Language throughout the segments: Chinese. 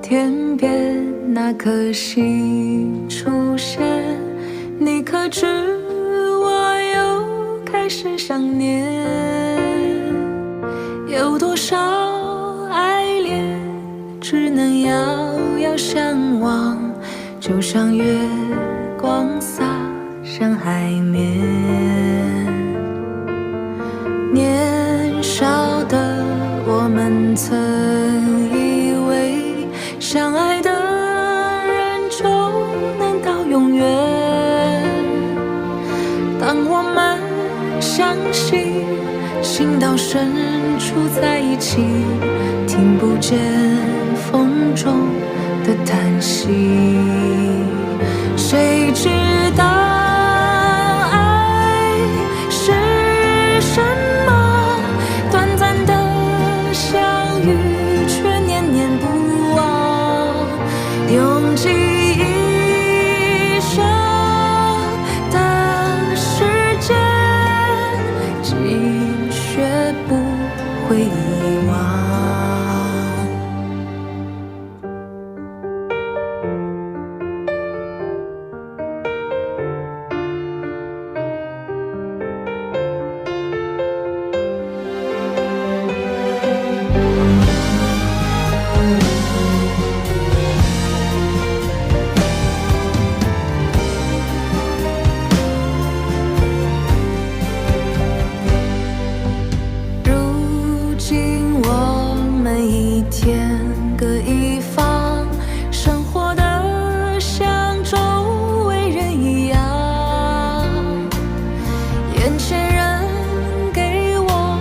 天边那颗星出现，你可知我又开始想念？有多少爱恋只能遥遥相望，就像月光洒向海面。年少的我们曾以为相爱的人就能到永远，当我们相信心到深处在一起，听不见风中的叹息。谁知道爱是什么？短暂的相遇却念念不忘，用尽一生的时间，竟学不会遗忘。天各一方，生活的像周围人一样，眼前人给我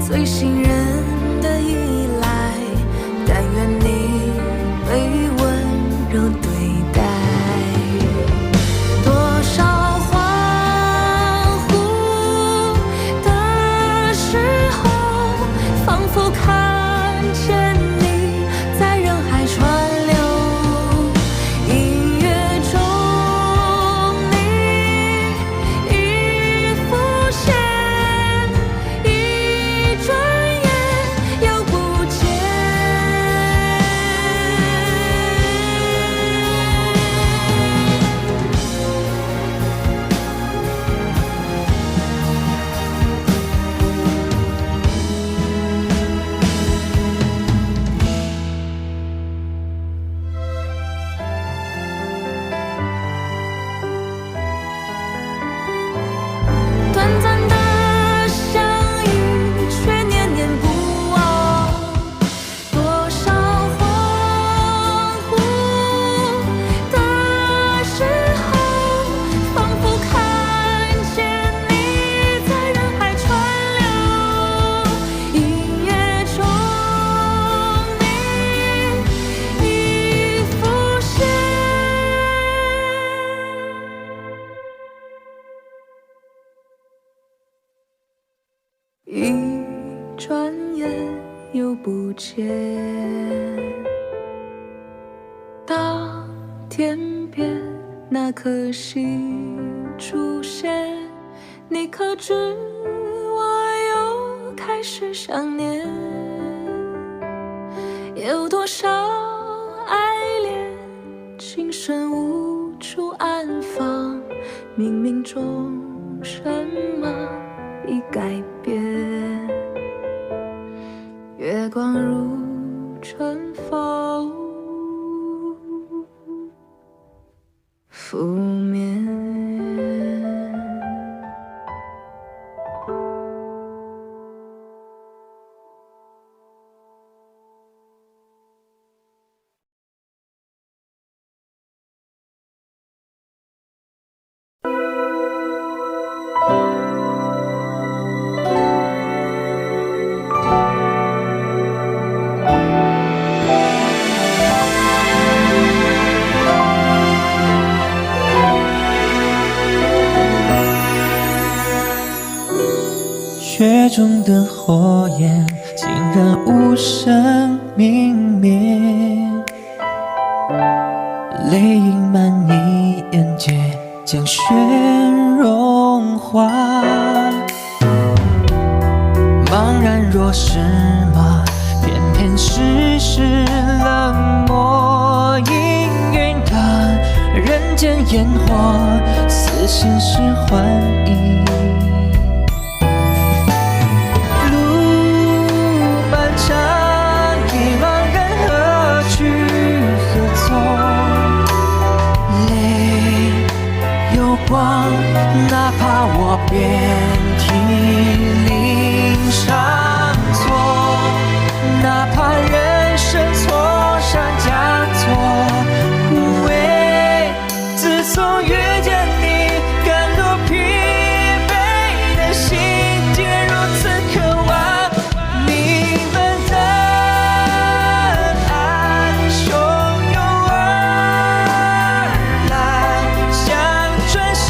最信任的依赖，但愿你会温柔对待。多少欢呼的时候，仿佛看见一转眼又不见。当天边那颗星出现，你可知我又开始想念？有多少爱恋情深无处安放，冥冥中什么已改变？月光如春风拂面。中的火焰竟然无声泯灭，泪盈满你眼睫，将雪融化。茫然若是吗？偏偏世事冷漠，氤氲的人间烟火，似现实幻影。哪怕我遍体鳞伤错，哪怕人生错上加错，无畏。自从遇见你，感到疲惫的心竟然如此渴望你们的爱，汹涌而来，像春时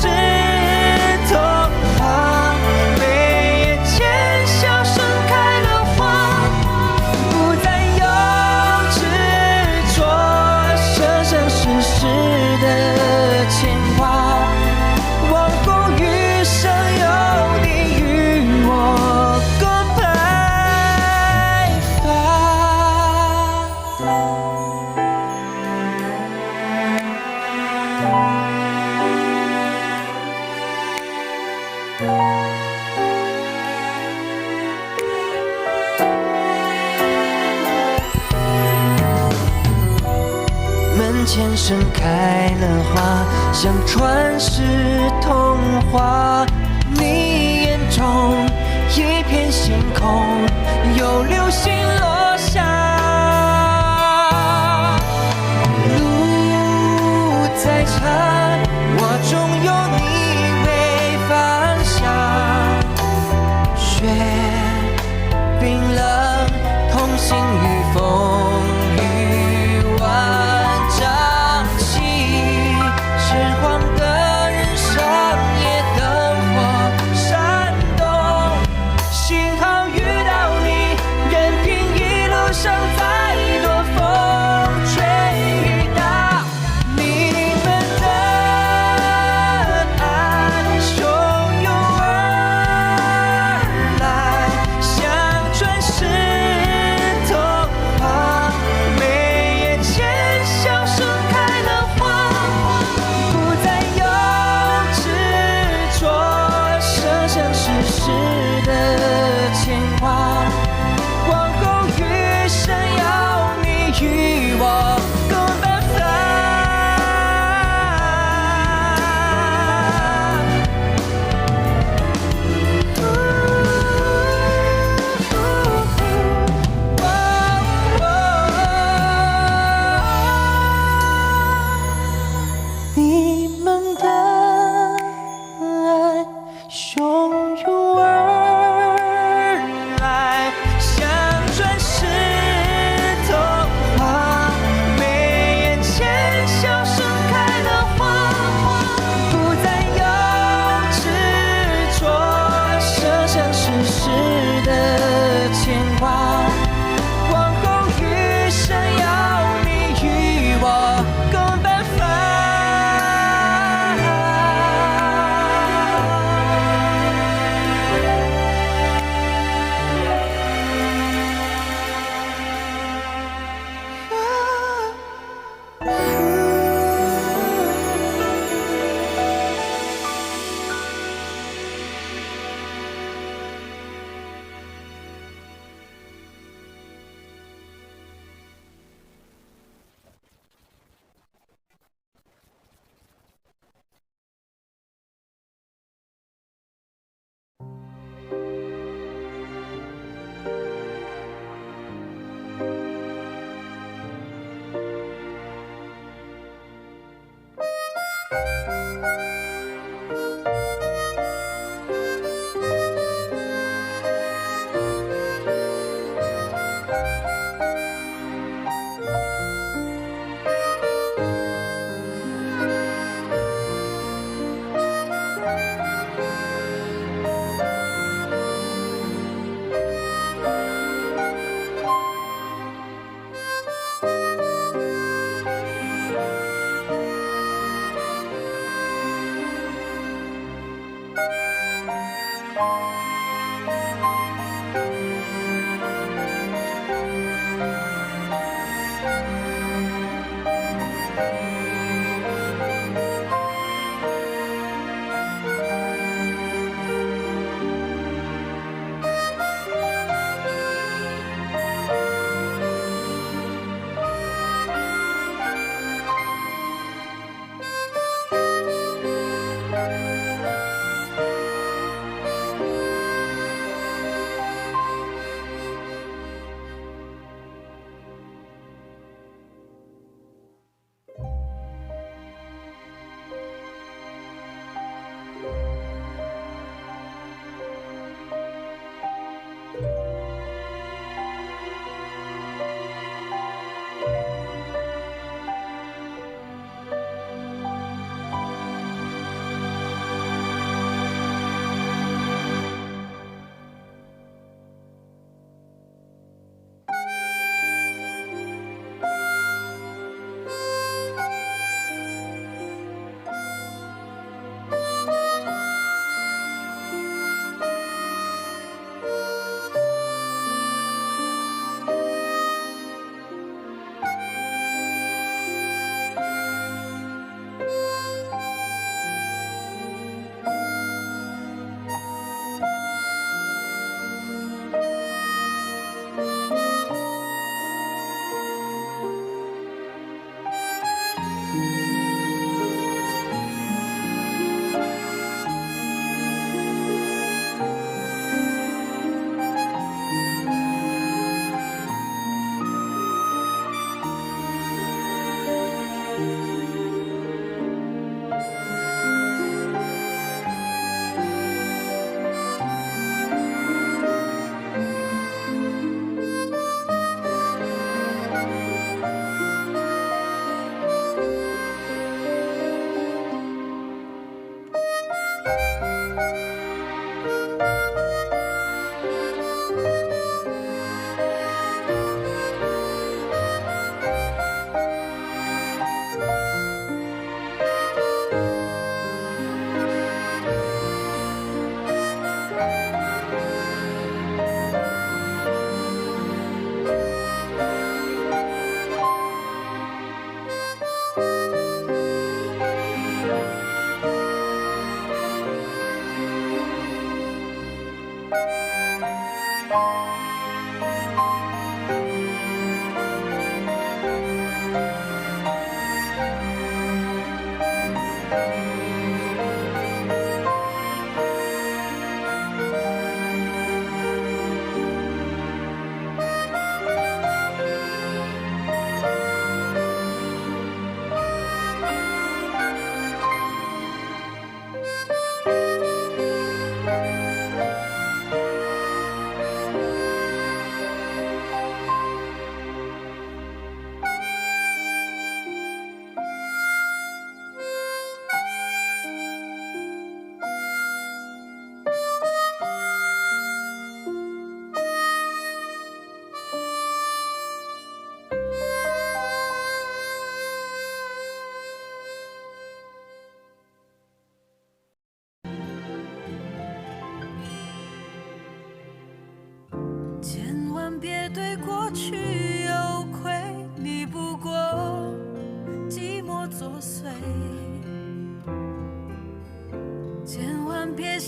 门前盛开了花，像传世童话。你眼中一片星空，有流星落下。路再长，我终有你为方向。雪冰冷，同行于风雨晚。痴狂的人生也灯火闪动，幸好遇到你，任凭一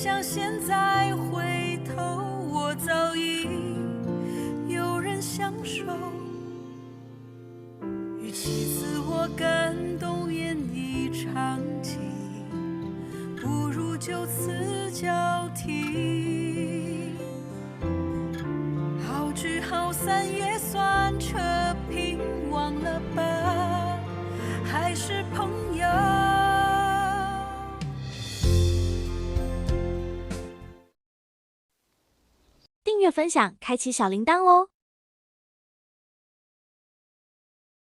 想现在回头，我早已有人相守。与其自我感动演一场戏，不如就此交替。好聚好散也算扯平，忘了吧，还是朋友。订阅分享，开启小铃铛哦。